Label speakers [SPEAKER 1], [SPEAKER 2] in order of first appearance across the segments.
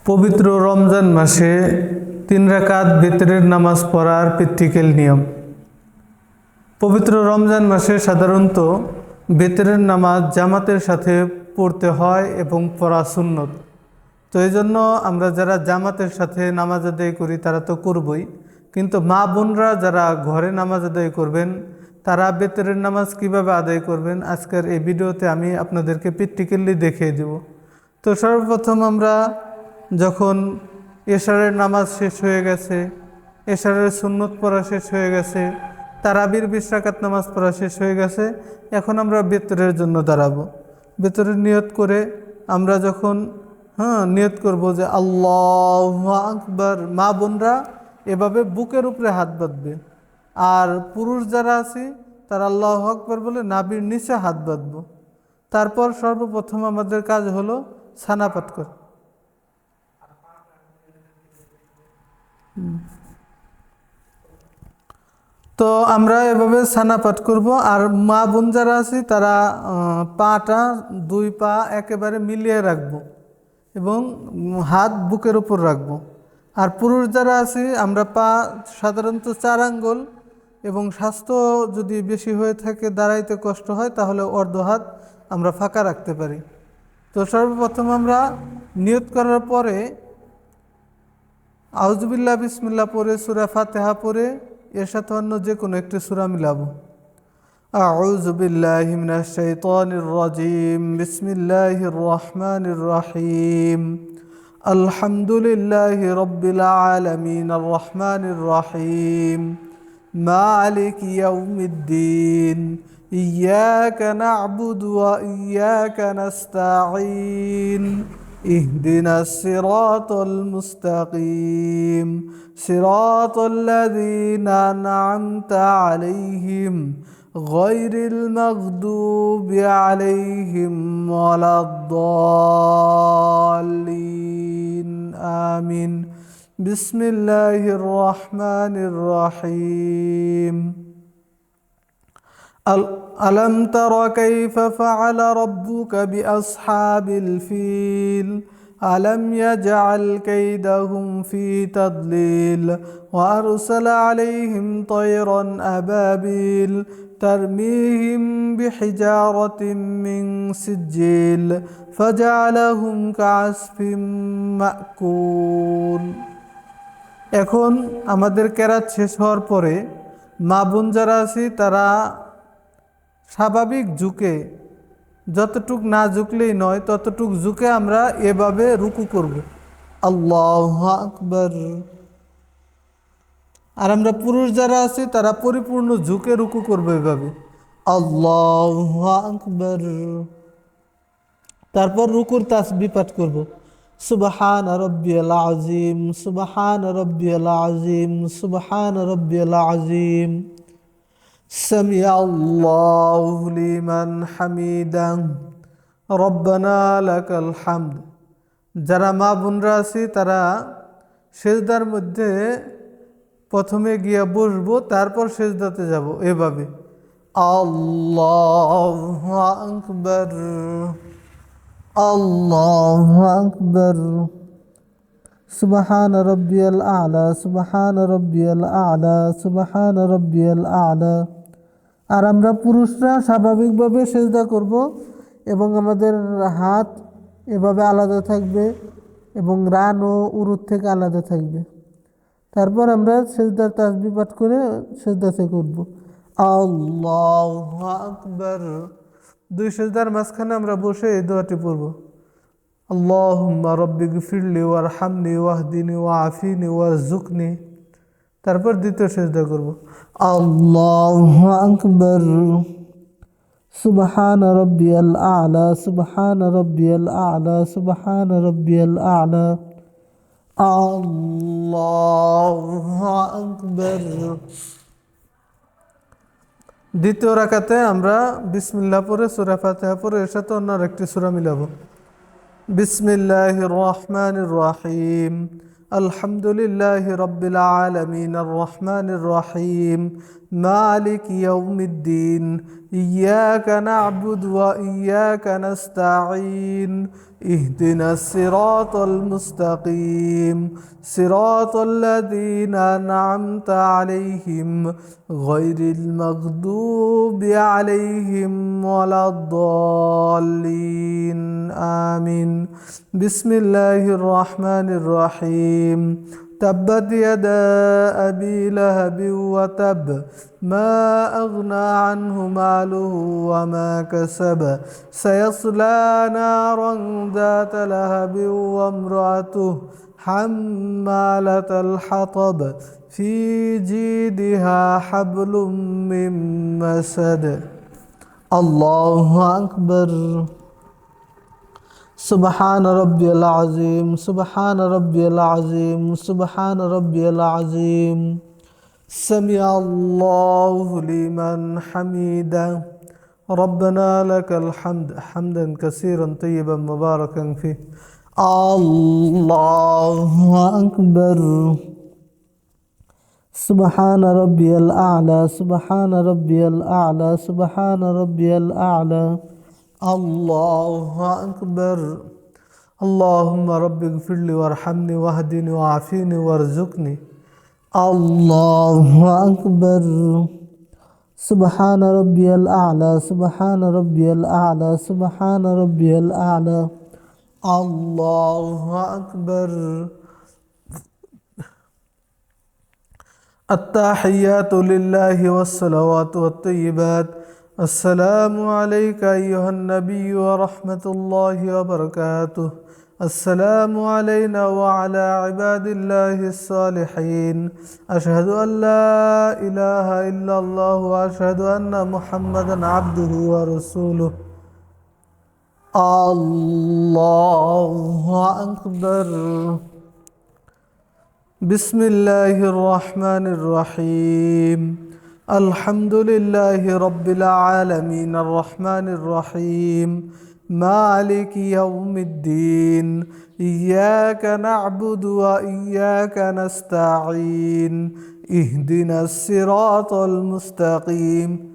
[SPEAKER 1] পবিত্র রমজান মাসে 3 রাকাত বিতরের নামাজ পড়ার প্র্যাকটিক্যাল নিয়ম। পবিত্র রমজান মাসে সাধারণত বিতরের নামাজ জামাতের সাথে পড়তে হয় এবং পড়া সুন্নত। তো এই জন্য আমরা যারা জামাতের সাথে নামাজ আদায় করি তারা তো করবই, কিন্তু মা বোনরা যারা ঘরে নামাজ আদায় করবেন তারা বিতরের নামাজ কিভাবে আদায় করবেন আজকের এই ভিডিওতে আমি আপনাদেরকে প্র্যাকটিক্যালি দেখিয়ে দেব। তো সর্বপ্রথম আমরা যখন এশারের নামাজ শেষ হয়ে গেছে, এশারের সুন্নত পড়া শেষ হয়ে গেছে, তারাবির 20 রাকাত নামাজ পড়া শেষ হয়ে গেছে, এখন আমরা বিতরের জন্য দাঁড়াবো। বিতরের নিয়ত করে আমরা যখন নিয়ত করব যে আল্লাহু আকবার, মা বোনরা এভাবে বুকের উপরে হাত বাঁধবে, আর পুরুষ যারা আছি তারা আল্লাহু আকবার বলে নাভির নিচে হাত বাঁধব। তারপর সর্বপ্রথম আমাদের কাজ হলো ছানা পাঠ করা। তো আমরা এভাবে ছানা পাঠ করব, আর মা বোন যারা আছি তারা পাটা 2 পা একেবারে মিলিয়ে রাখবো এবং হাত বুকের উপর রাখবো। আর পুরুষ যারা আছি আমরা পা সাধারণত 4 আঙ্গুল, এবং স্বাস্থ্য যদি বেশি হয়ে থাকে, দাঁড়াইতে কষ্ট হয়, তাহলে অর্ধ হাত আমরা ফাঁকা রাখতে পারি। তো সর্বপ্রথম আমরা নিয়ত করার পরে আউযুবিল্লাহ বিসমিল্লাহ পড়ে সূরা ফাতিহা পড়ে এর সাথে অন্য যে কোনো একটি সূরা মিলাবো। আউযু বিল্লাহি মিনাশ শাইতানির রাজিম, বিসমিল্লাহির রহমানির রহিম, আলহামদুলিল্লাহি রাব্বিল আলামিন, আর রহমানির রহিম, মালিকি ইয়াউমিদ্দিন, ইয়াকা না'বুদু ওয়া ইয়াকা নাস্তাঈন, اهدنا الصراط المستقيم صراط الذين أنعمت عليهم غير المغضوب عليهم ولا الضالين آمين بسم الله الرحمن الرحيم ألم تر كيف فعل ربك بأصحاب الفيل ألم يجعل كيدهم في تضليل وأرسل عليهم طيرا أبابيل ترميهم بحجارة من سجيل فجعلهم كعصف مأكول। এখন আমাদের কেরাত শেষ হওয়ার পরে মা বোন যারা আছি তারা স্বাভাবিক ঝুঁকে, যতটুক না ঝুঁকলেই নয় ততটুক ঝুঁকে আমরা এভাবে রুকু করব, আল্লাহু আকবার। আর আমরা পুরুষ যারা আছি তারা পরিপূর্ণ ঝুঁকে রুকু করব এভাবে, আল্লাহু আকবার। তারপর রুকুর তাসবিহ পাঠ করব, সুবহান রাব্বিয়াল আযীম, সুবহান রাব্বিয়াল আযীম, সুবহান রাব্বিয়াল আযীম, সামিআল্লাহু লিমান হামিদা, রব্বানা লাকাল হামদ। যারা মা বোনরা আছি তারা সেজদার মধ্যে প্রথমে গিয়া বসবো, তারপর সেজদাতে যাব এভাবে, আল্লাহু আকবার, আল্লাহু আকবার, সুবহান রাব্বিয়াল আ'লা, সুবহান রাব্বিয়াল আ'লা, সুবহান রাব্বিয়াল আ'লা। আর আমরা পুরুষরা স্বাভাবিকভাবে সেজদা করব এবং আমাদের হাত এভাবে আলাদা থাকবে এবং রান ও উরুত থেকে আলাদা থাকবে। তারপর আমরা সেজদার তাসবিহ পাঠ করে সেজদাতে করব, আল্লাহু আকবার। 2 সেজদার মাঝখানে আমরা বসে এই দোয়াটি পড়ব, আল্লাহুম্মা রাব্বিগফিরলি ওয়ারহামনি ওয়াহদিনি ওয়াআফিনি ওয়ারযুকনি। তারপর দ্বিতীয় সেজদা করব, আল্লাহু আকবার, সুবহান রাব্বিয়াল আ'লা, সুবহান রাব্বিয়াল আ'লা, সুবহান রাব্বিয়াল আ'লা, আল্লাহু আকবার। দ্বিতীয় রাকাতে আমরা বিসমিল্লাহ পড়ে সূরা ফাতিহা পড়ে এর সাথে অন্য আরেকটি সূরা মিলাবো, বিসমিল্লাহির রহমানির রহিম, আলহামদুলিল্লাহি রাব্বিল আলামিন, আর রহমানির রহিম, مالك يوم الدين إياك نعبد وإياك نستعين اهدنا الصراط المستقيم صراط الذين أنعمت عليهم غير المغضوب عليهم ولا الضالين آمين بسم الله الرحمن الرحيم تبت يدا أبي لهب وتب ما أغنى عنه ماله وما كسب سيصلى نارا ذات لهب وامرأته حمالة الحطب في جيدها حبل من مسد الله أكبر سبحان ربي العظيم سبحان ربي العظيم سبحان ربي العظيم سمع الله لمن حمده ربنا لك الحمد حمدا كثيرا طيبا مباركا فيه الله أكبر سبحان ربي الأعلى سبحان ربي الأعلى سبحان ربي الأعلى الله أكبر اللهم رب اغفر لي وارحمني واهدني وعافيني وارزقني الله أكبر سبحان ربي الأعلى سبحان ربي الأعلى سبحان ربي الأعلى الله أكبر التحيات لله والصلوات والطيبات السلام عليك أيها النبي ورحمة الله وبركاته السلام علينا وعلى عباد الله الصالحين أشهد أن لا إله إلا الله وأشهد أن محمدا عبده ورسوله الله أكبر بسم الله الرحمن الرحيم الحمد لله رب العالمين الرحمن الرحيم مالك يوم الدين إياك نعبد وإياك نستعين اهدنا الصراط المستقيم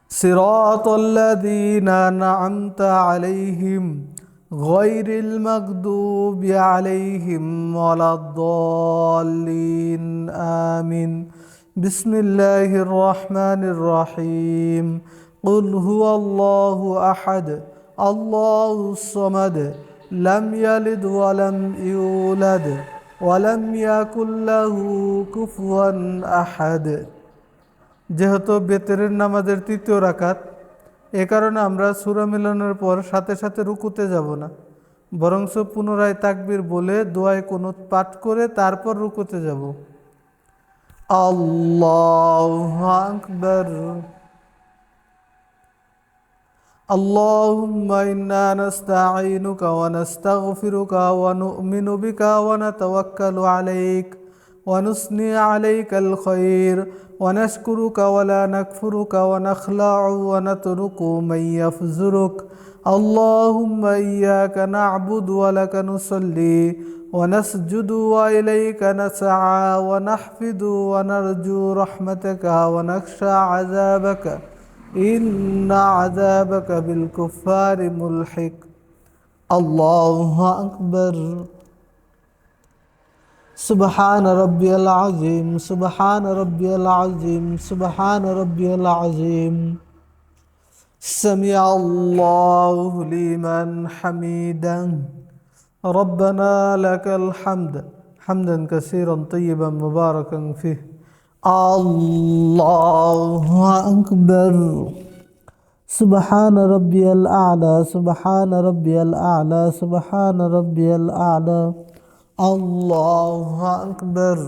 [SPEAKER 1] صراط الذين أنعمت عليهم غير المغضوب عليهم ولا الضالين آمين بسم الله الرحمن الرحيم قل هو الله أحد الله الصمد لم يلد ولم يولد ولم يكن له كفوا أحد যেহেতু বেতরের নামাজের তৃতীয় রাকাত এ কারণে আমরা সূরা মিলানোর পর সাথে সাথে রুকুতে যাব না বরঞ্চ পুনরায় তাকবীর বলে দোয়ায়ে কুনুত পাঠ করে তারপর রুকুতে যাব আল্লাহু আকবার اللهم إنا نستعينك ونستغفرك ونؤمن بك ونتوكل عليك ونثني عليك الخير ونشكرك ولا نكفرك ونخلع ونترك من يفجرك اللهم إياك نعبد ولك نصلي ونسجد وإليك نسعى ونحفد ونرجو رحمتك ونخشى عذابك إن عذابك بالكفار ملحق الله أكبر سبحان ربي العظيم سبحان ربي العظيم سبحان ربي العظيم سمع الله لمن حمده ربنا لك الحمد حمدا كثيرا طيبا مباركا فيه الله أكبر سبحان ربي الأعلى سبحان ربي الأعلى سبحان ربي الأعلى الله أكبر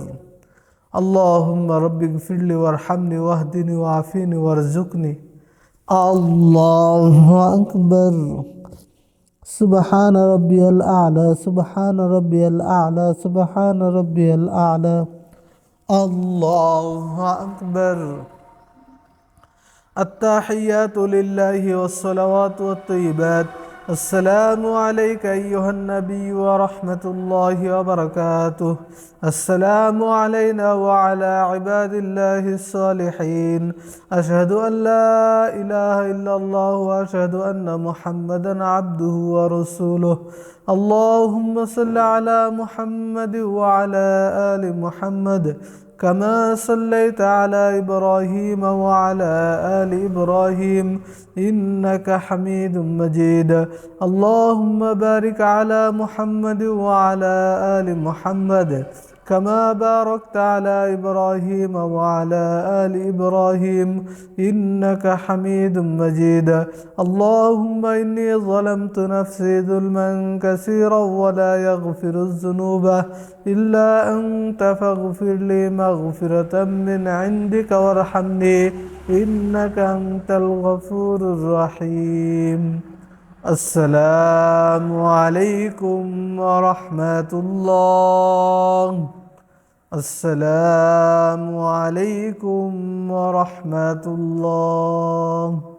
[SPEAKER 1] اللهم رب اغفر لي وارحمني واهدني وعافيني وارزقني الله أكبر سبحان ربي الأعلى سبحان ربي الأعلى سبحان ربي الأعلى الله أكبر التحيات لله والصلوات والطيبات السلام عليك أيها النبي ورحمة الله وبركاته. السلام علينا وعلى عباد الله الصالحين. أشهد أن لا إله إلا الله وأشهد أن محمدا عبده ورسوله. اللهم صل على محمد وعلى آل محمد كما صليت على إبراهيم وعلى آل إبراهيم إنك حميد مجيد. اللهم بارك على محمد وعلى آل محمد كما باركت على إبراهيم وعلى آل إبراهيم إنك حميد مجيد. اللهم إني ظلمت نفسي ظلما كثيرا ولا يغفر الذنوب إلا أنت فاغفر لي مغفرة من عندك وارحمني إنك أنت الغفور الرحيم. السلام عليكم ورحمة الله. السلام عليكم ورحمة الله.